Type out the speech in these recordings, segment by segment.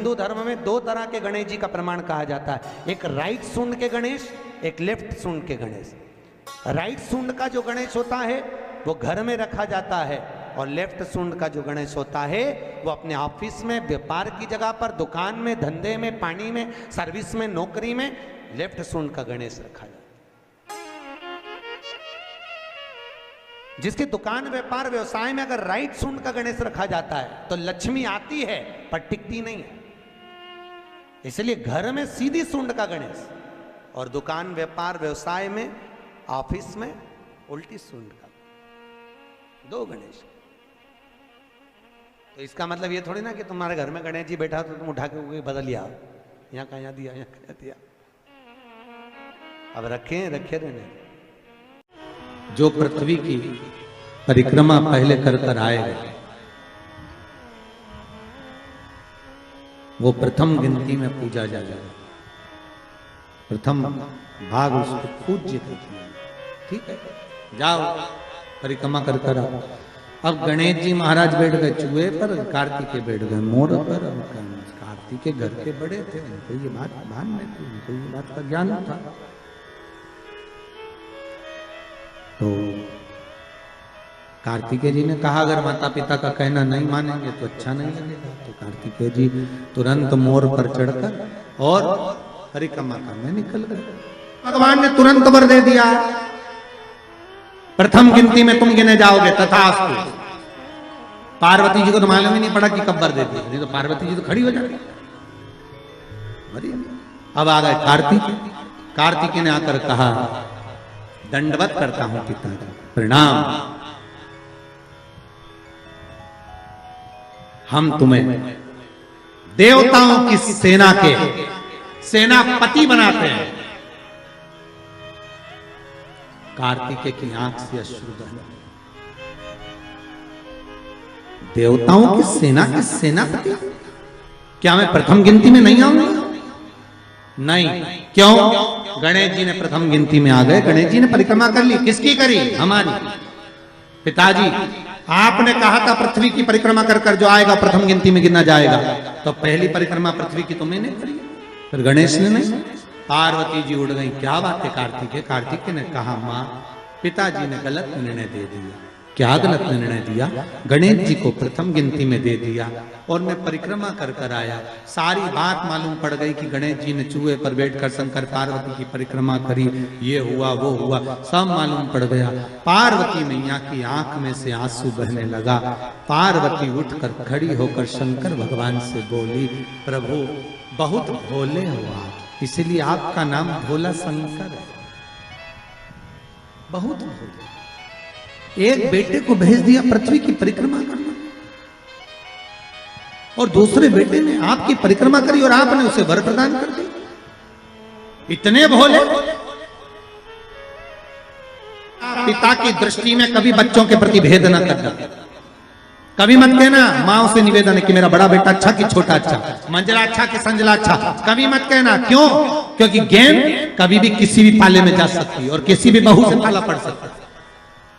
हिंदू धर्म में दो तरह के गणेश जी का प्रमाण कहा जाता है, एक राइट सूंड के गणेश, एक लेफ्ट सूंड के गणेश। राइट सूंड का जो गणेश होता है वो घर में रखा जाता है, और लेफ्ट सूंड का जो गणेश होता है वो अपने ऑफिस में, व्यापार की जगह पर, दुकान में, धंधे में, पानी में, सर्विस में, नौकरी में लेफ्ट सूंड का गणेश रखा जाता है। जिसकी दुकान, व्यापार, व्यवसाय में अगर राइट सूंड का गणेश रखा जाता है तो लक्ष्मी आती है पर टिकती नहीं है। इसलिए घर में सीधी सूंड का गणेश और दुकान, व्यापार, व्यवसाय में, ऑफिस में उल्टी सूंड का, दो गणेश। तो इसका मतलब ये थोड़ी ना कि तुम्हारे घर में गणेश जी बैठा तो तुम उठा के बदल लिया, यहाँ कहाँ दिया, यहाँ कहाँ दिया। अब रखे रहने। जो पृथ्वी की परिक्रमा पहले कर कर आएगा वो प्रथम गिनती में पूजा जाएगा, प्रथम भाग उसको पूज्य करते हैं। ठीक है, जाओ परिक्रमा कर कर आओ। अब गणेश जी महाराज बैठ गए चूहे पर, कार्तिकेय बैठ गए मोर पर। कार्तिकेय घर के बड़े थे, उनको ये बात ध्यान में थी, उनको ये बात का ज्ञान था। तो कार्तिकेय जी ने कहा अगर माता पिता का कहना नहीं मानेंगे तो अच्छा नहीं लगेगा। तो कार्तिकेय जी तुरंत मोर पर चढ़कर और परिक्रमा करने निकल गए। भगवान ने तुरंत वर दे दिया, प्रथम गिनती में तुम गिने जाओगे तथास्तु। पार्वती जी को तो मालूम ही नहीं पड़ा कि कब वर दे दिया, नहीं तो पार्वती जी तो खड़ी हो जाती। अब आ गए कार्तिकेय ने आकर कहा दंडवत करता हूं पिता का, प्रणाम। हम तुम्हें देवताओं की सेना के सेनापति बनाते हैं। कार्तिकेय की आंख से अश्रु बहे। देवताओं की सेना के सेनापति? क्या मैं प्रथम गिनती में नहीं आऊंगा? नहीं। क्यों? गणेश जी ने प्रथम गिनती में आ गए। गणेश जी ने परिक्रमा कर ली। किसकी करी? हमारी। पिताजी आपने कहा था पृथ्वी की परिक्रमा कर कर जो आएगा प्रथम गिनती में गिना जाएगा, तो पहली परिक्रमा पृथ्वी की तुमने नहीं करी, फिर गणेश ने नहीं। पार्वती जी उड़ गई। क्या बात है कार्तिकेय ने कहा मां, पिताजी ने गलत निर्णय दे दिया। क्या गलत निर्णय दिया? गणेश जी को प्रथम गिनती में दे दिया और मैं परिक्रमा कर कर आया। सारी बात मालूम पड़ गई कि गणेश जी ने चूहे पर बैठकर शंकर पार्वती की परिक्रमा करी, ये हुआ वो हुआ, सब मालूम पड़ गया। पार्वती मैया की आंख में से आंसू बहने लगा। पार्वती उठकर खड़ी होकर शंकर भगवान से बोली, प्रभु बहुत भोले हो आप, इसलिए आपका नाम भोला शंकर है। बहुत भोले। एक बेटे को भेज दिया पृथ्वी की परिक्रमा करना, और दूसरे बेटे ने आपकी परिक्रमा करी और आपने उसे वर प्रदान कर दिया। इतने भोले। पिता की दृष्टि में कभी बच्चों के प्रति भेद न करना। कभी मत कहना, माँ से निवेदन है कि मेरा बड़ा बेटा अच्छा कि छोटा अच्छा, मंजला अच्छा कि संजला अच्छा, कभी मत कहना। क्यों? क्योंकि गेंद कभी भी किसी भी पाले में जा सकती है और किसी भी बहू से पाला पड़ सकता है।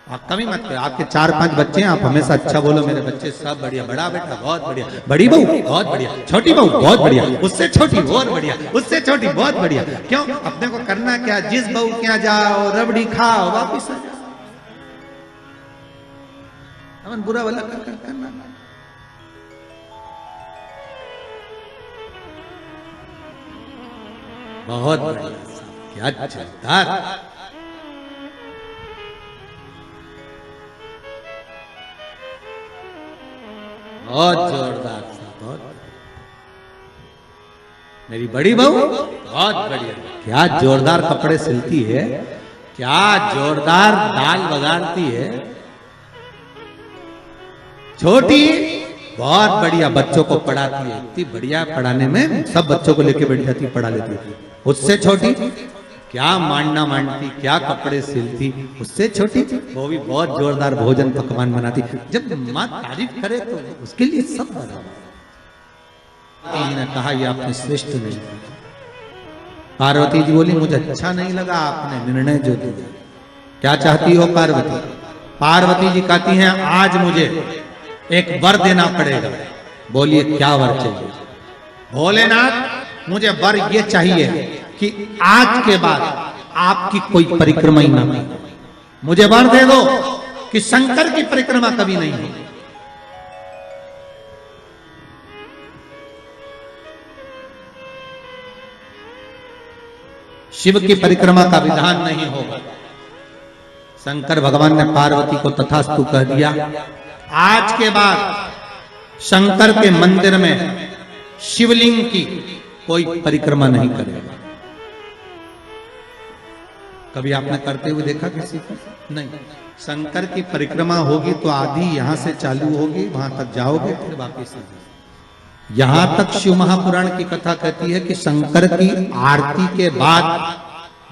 आप कभी मत कहो। आपके 4-5 बच्चे हैं, आप हमेशा अच्छा बोलो, मेरे बच्चे सब बढ़िया, बड़ा बेटा बहुत बढ़िया, बड़ी बहू बहुत बढ़िया, छोटी बहू बहुत बढ़िया, उससे छोटी बहुत बढ़िया, उससे छोटी बहुत बढ़िया। क्यों? अपने को करना क्या? जिस बहू के यहाँ जाओ, रबड़ी खाओ, वापिस आ जाओ। हमन बुरा भला करना। बहुत बढ़िया, क्या चलता। बहुत जोरदार था, बहुत। मेरी बड़ी बहू बहुत बढ़िया, क्या जोरदार कपड़े सिलती है, क्या जोरदार दाल बगाड़ती है। छोटी बहुत बढ़िया बच्चों को पढ़ाती है, इतनी बढ़िया पढ़ाने में, सब बच्चों को लेके बैठ जाती, पढ़ा लेती है। उससे छोटी क्या मांडना मांडती, क्या कपड़े सिलती। उससे छोटी वो भी बहुत जोरदार भोजन पकवान बनाती। जब माँ तारीफ करे तो उसके लिए सब बराबर। ने कहा ये आपने श्रेष्ठ नहीं किया। पार्वती जी बोली मुझे अच्छा नहीं लगा आपने निर्णय जो दिया। क्या चाहती हो पार्वती? पार्वती जी कहती हैं आज मुझे एक वर देना पड़ेगा। बोलिए क्या वर चाहिए? भोलेनाथ मुझे वर ये चाहिए कि आज के बाद आपकी कोई परिक्रमा ही ना हो। मुझे वर दे दो कि शंकर की परिक्रमा कभी नहीं हो। शिव की परिक्रमा का विधान नहीं होगा। शंकर भगवान ने पार्वती को तथास्तु कह दिया। आज के बाद शंकर के मंदिर में शिवलिंग की कोई परिक्रमा नहीं करेगा। कभी आपने करते हुए देखा किसी को? नहीं। शंकर की परिक्रमा होगी तो आधी यहां से चालू होगी, वहां तक जाओगे, फिर वापस आ जाओगे। यहां तक शिव महापुराण की कथा कहती है कि शंकर की आरती के बाद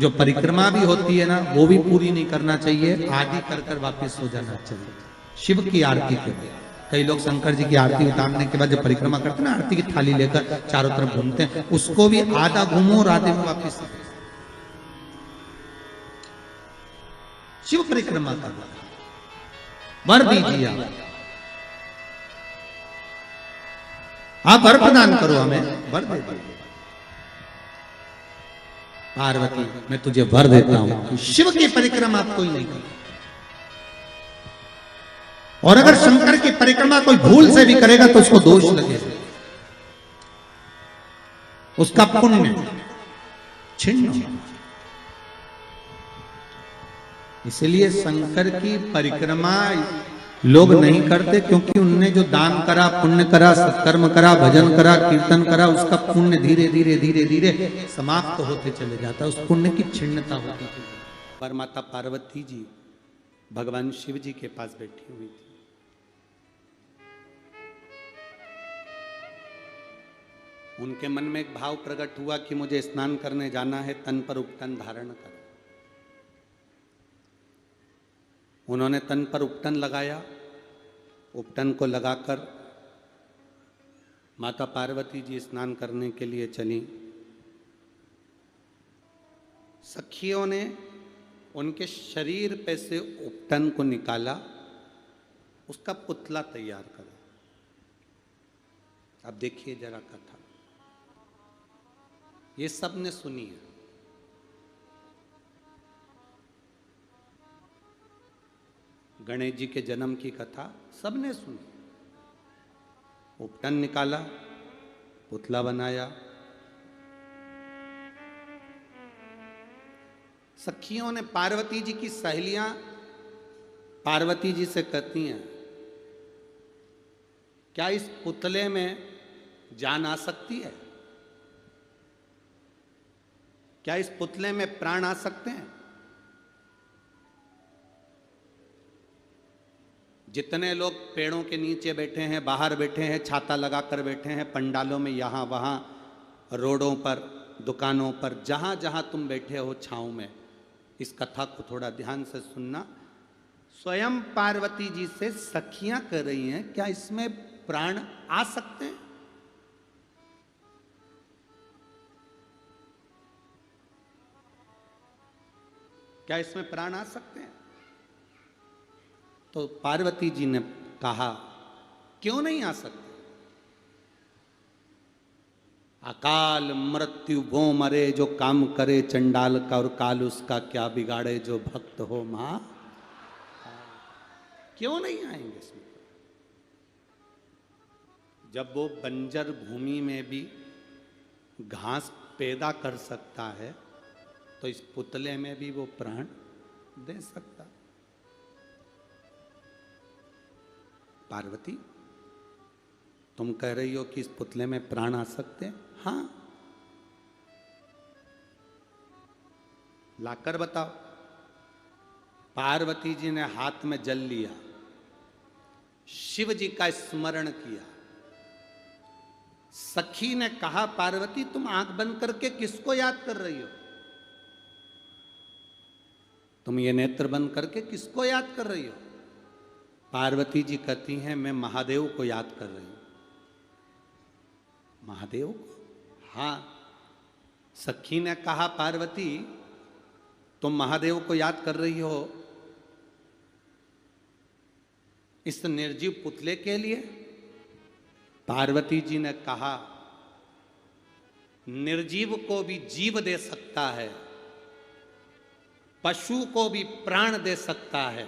जो परिक्रमा भी होती है ना, वो भी पूरी नहीं करना चाहिए, आदि कर कर वापिस हो जाना चाहिए। शिव की आरती के बाद कई लोग शंकर जी की आरती उतारने के बाद जो परिक्रमा करते हैं ना, आरती की थाली लेकर चारों तरफ घूमते हैं, उसको भी आधा घूमो और आधे में वापिस। शिव परिक्रमा का वर दीजिए आप वर प्रदान करो, हमें वर दे दो। पार्वती मैं तुझे वर देता हूं कि शिव की परिक्रमा आप कोई नहीं करे, और अगर शंकर की परिक्रमा कोई भूल से भी करेगा तो उसको दोष लगेगा, उसका पुण्य छिन्न होगा। इसलिए शंकर की परिक्रमा लोग नहीं करते, क्योंकि उनने जो दान करा, पुण्य करा, सत्कर्म करा, भजन करा, कीर्तन करा, उसका पुण्य धीरे धीरे धीरे धीरे समाप्त होते चले जाता है, उस पुण्य की छिन्नता होती है। पर माता पार्वती जी भगवान शिव जी के पास बैठी हुई थी। उनके मन में एक भाव प्रकट हुआ कि मुझे स्नान करने जाना है, तन पर उपटन धारण कर। उन्होंने तन पर उपटन लगाया, उपटन को लगाकर माता पार्वती जी स्नान करने के लिए चली। सखियों ने उनके शरीर पे से उपटन को निकाला, उसका पुतला तैयार करा। अब देखिए जरा कथा, ये सब ने सुनी है। गणेश जी के जन्म की कथा सबने सुनी। उपटन निकाला, पुतला बनाया। सखियों ने, पार्वती जी की सहेलियां पार्वती जी से कहती हैं, क्या इस पुतले में जान आ सकती है? क्या इस पुतले में प्राण आ सकते हैं? जितने लोग पेड़ों के नीचे बैठे हैं, बाहर बैठे हैं, छाता लगाकर बैठे हैं, पंडालों में, यहाँ वहाँ, रोडों पर, दुकानों पर, जहाँ जहाँ तुम बैठे हो छाँव में, इस कथा को थोड़ा ध्यान से सुनना। स्वयं पार्वती जी से सखियां कर रही हैं, क्या इसमें प्राण आ सकते हैं? क्या इसमें प्राण आ सकते हैं? तो पार्वती जी ने कहा, क्यों नहीं आ सकते? अकाल मृत्यु वो मरे जो काम करे चंडाल का, और काल उसका क्या बिगाड़े जो भक्त हो मां। क्यों नहीं आएंगे इसमें? जब वो बंजर भूमि में भी घास पैदा कर सकता है, तो इस पुतले में भी वो प्राण दे सकता। पार्वती, तुम कह रही हो कि इस पुतले में प्राण आ सकते हैं? हाँ, लाकर बताओ। पार्वती जी ने हाथ में जल लिया, शिव जी का स्मरण किया। सखी ने कहा, पार्वती तुम आंख बंद करके किसको याद कर रही हो? तुम ये नेत्र बंद करके किसको याद कर रही हो? पार्वती जी कहती हैं, मैं महादेव को याद कर रही हूं। महादेव को? हाँ। सखी ने कहा, पार्वती तुम महादेव को याद कर रही हो इस निर्जीव पुतले के लिए? पार्वती जी ने कहा, निर्जीव को भी जीव दे सकता है, पशु को भी प्राण दे सकता है,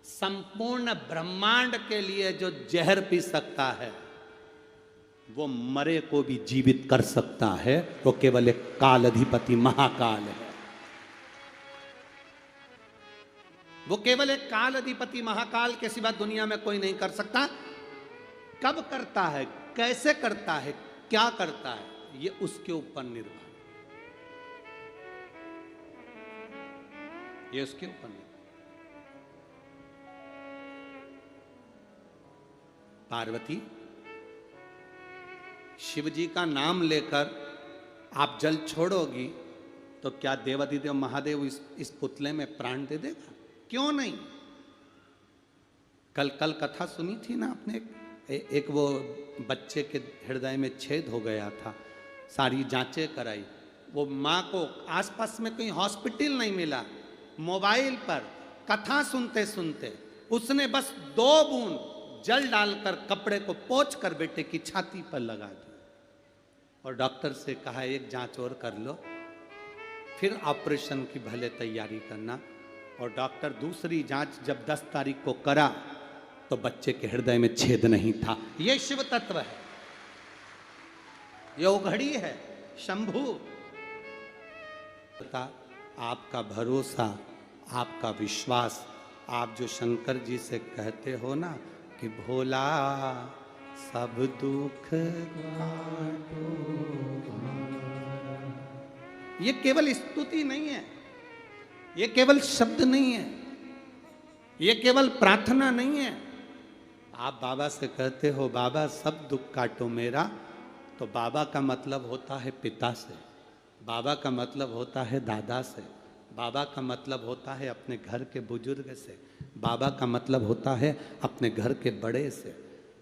संपूर्ण ब्रह्मांड के लिए जो जहर पी सकता है वो मरे को भी जीवित कर सकता है। वो केवल एक काल अधिपति महाकाल है। वो केवल एक काल अधिपति महाकाल के सिवा दुनिया में कोई नहीं कर सकता। कब करता है, कैसे करता है, क्या करता है, ये उसके ऊपर निर्भर, ये उसके ऊपर निर्भर। पार्वती, शिव जी का नाम लेकर आप जल छोड़ोगी तो क्या देवाधिदेव महादेव इस पुतले में प्राण दे देगा? क्यों नहीं? कल कथा सुनी थी ना आपने, एक वो बच्चे के हृदय में छेद हो गया था, सारी जांचें कराई, वो माँ को आसपास में कोई हॉस्पिटल नहीं मिला, मोबाइल पर कथा सुनते सुनते उसने बस 2 बूंद जल डालकर कपड़े को पोंछ कर बेटे की छाती पर लगा दी और डॉक्टर से कहा एक जांच और कर लो, फिर ऑपरेशन की भले तैयारी करना। और डॉक्टर दूसरी जांच जब 10 तारीख को करा तो बच्चे के हृदय में छेद नहीं था। यह शिव तत्व है, यह उघड़ी है शंभु। आपका भरोसा, आपका विश्वास, आप जो शंकर जी से कहते हो ना कि भोला सब दुख काटो, ये केवल स्तुति नहीं है, ये केवल शब्द नहीं है, ये केवल प्रार्थना नहीं है। आप बाबा से कहते हो बाबा सब दुख काटो मेरा, तो बाबा का मतलब होता है पिता से, बाबा का मतलब होता है दादा से, बाबा का मतलब होता है अपने घर के बुजुर्ग से, बाबा का मतलब होता है अपने घर के बड़े से।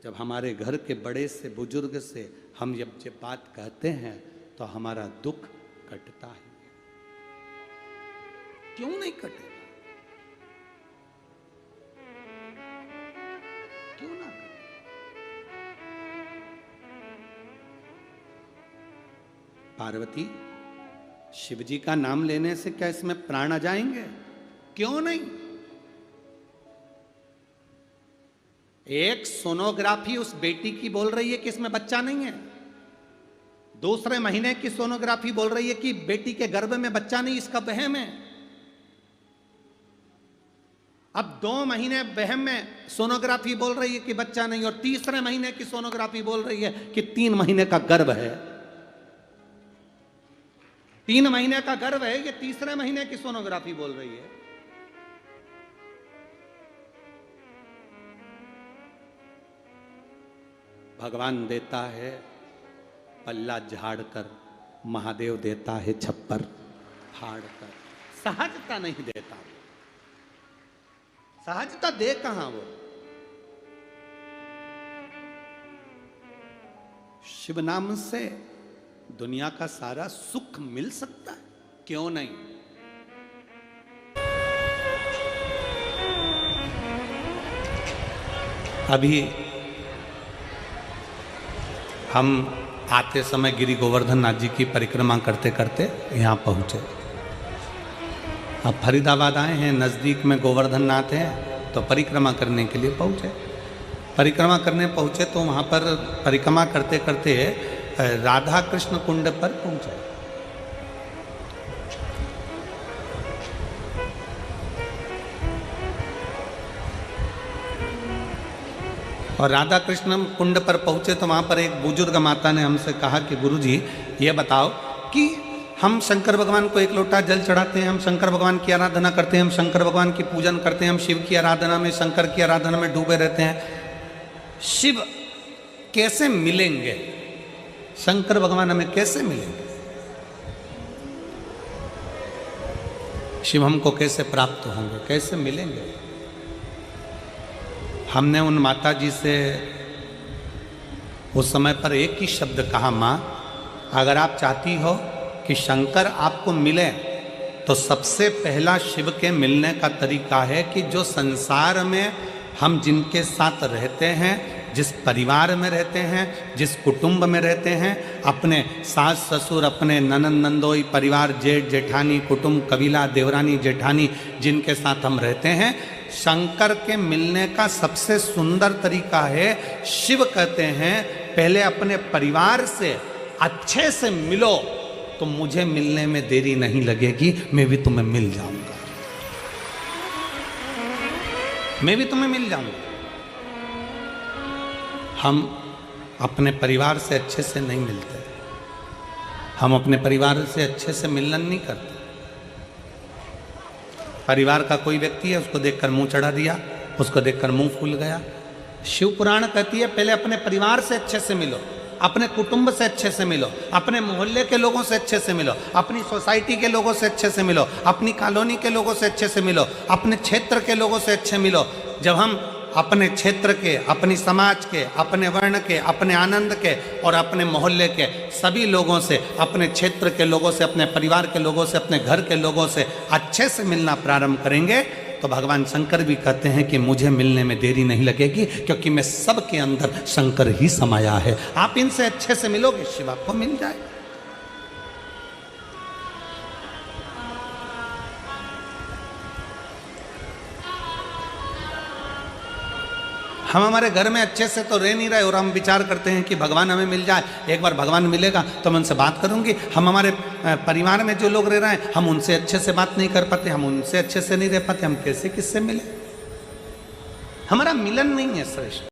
जब हमारे घर के बड़े से, बुजुर्ग से हम जब बात कहते हैं तो हमारा दुख कटता है। क्यों नहीं कटेगा? क्यों ना कटे? पार्वती, शिव जी का नाम लेने से क्या इसमें प्राण आ जाएंगे? क्यों नहीं? एक सोनोग्राफी उस बेटी की बोल रही है कि इसमें बच्चा नहीं है, दूसरे महीने की सोनोग्राफी बोल रही है कि बेटी के गर्भ में बच्चा नहीं, इसका वहम है। अब 2 महीने वहम में सोनोग्राफी बोल रही है कि बच्चा नहीं, और तीसरे महीने की सोनोग्राफी बोल रही है कि 3 महीने का गर्भ है। 3 महीने का गर्भ है, ये तीसरे महीने की सोनोग्राफी बोल रही है। भगवान देता है पल्ला झाड़ कर, महादेव देता है छप्पर फाड़ कर। सहजता नहीं देता, सहजता दे कहां वो? शिव नाम से दुनिया का सारा सुख मिल सकता है, क्यों नहीं? अभी हम आते समय गिरि गोवर्धन नाथ जी की परिक्रमा करते करते यहाँ पहुँचे। अब फरीदाबाद आए हैं, नज़दीक में गोवर्धन नाथ है, तो परिक्रमा करने के लिए पहुँचे। परिक्रमा करने पहुँचे तो वहाँ पर परिक्रमा करते करते राधा कृष्ण कुंड पर पहुँचे। और राधा कृष्ण कुंड पर पहुँचे तो वहाँ पर एक बुजुर्ग माता ने हमसे कहा कि गुरुजी ये बताओ कि हम शंकर भगवान को 1 लोटा जल चढ़ाते हैं, हम शंकर भगवान की आराधना करते हैं, हम शंकर भगवान की पूजन करते हैं, हम शिव की आराधना में, शंकर की आराधना में डूबे रहते हैं, शिव कैसे मिलेंगे? शंकर भगवान हमें कैसे मिलेंगे? शिव हमको कैसे प्राप्त होंगे, कैसे मिलेंगे? हमने उन माता जी से उस समय पर एक ही शब्द कहा, माँ अगर आप चाहती हो कि शंकर आपको मिले तो सबसे पहला शिव के मिलने का तरीका है कि जो संसार में हम जिनके साथ रहते हैं, जिस परिवार में रहते हैं, जिस कुटुंब में रहते हैं, अपने सास ससुर, अपने ननंद नंदोई, परिवार, जेठ जेठानी, कुटुंब, कबीला, देवरानी जेठानी, जिनके साथ हम रहते हैं, शंकर के मिलने का सबसे सुंदर तरीका है, शिव कहते हैं पहले अपने परिवार से अच्छे से मिलो तो मुझे मिलने में देरी नहीं लगेगी, मैं भी तुम्हें मिल जाऊंगा, मैं भी तुम्हें मिल जाऊंगा। हम अपने परिवार से अच्छे से नहीं मिलते, हम अपने परिवार से अच्छे से मिलन नहीं करते। परिवार का कोई व्यक्ति है, उसको देखकर मुंह चढ़ा दिया, उसको देखकर मुंह फूल गया। शिव पुराण कहती है पहले अपने परिवार से अच्छे से मिलो, अपने कुटुंब से अच्छे से मिलो, अपने मोहल्ले के लोगों से अच्छे से मिलो, अपनी सोसाइटी के लोगों से अच्छे से मिलो, अपनी कॉलोनी के लोगों से अच्छे से मिलो, अपने क्षेत्र के लोगों से अच्छे मिलो। जब हम अपने क्षेत्र के, अपनी समाज के, अपने वर्ण के, अपने आनंद के और अपने मोहल्ले के सभी लोगों से, अपने क्षेत्र के लोगों से, अपने परिवार के लोगों से, अपने घर के लोगों से अच्छे से मिलना प्रारंभ करेंगे तो भगवान शंकर भी कहते हैं कि मुझे मिलने में देरी नहीं लगेगी, क्योंकि मैं सबके अंदर शंकर ही समाया है। आप इनसे अच्छे से मिलोगे, शिव आपको मिल जाए। हम हमारे घर में अच्छे से तो रह नहीं रहे और हम विचार करते हैं कि भगवान हमें मिल जाए, एक बार भगवान मिलेगा तो मैं उनसे बात करूंगी। हम हमारे परिवार में जो लोग रह रहे हैं, हम उनसे अच्छे से बात नहीं कर पाते, हम उनसे अच्छे से नहीं रह पाते, हम कैसे किससे मिले? हमारा मिलन नहीं है श्रेष्ठ।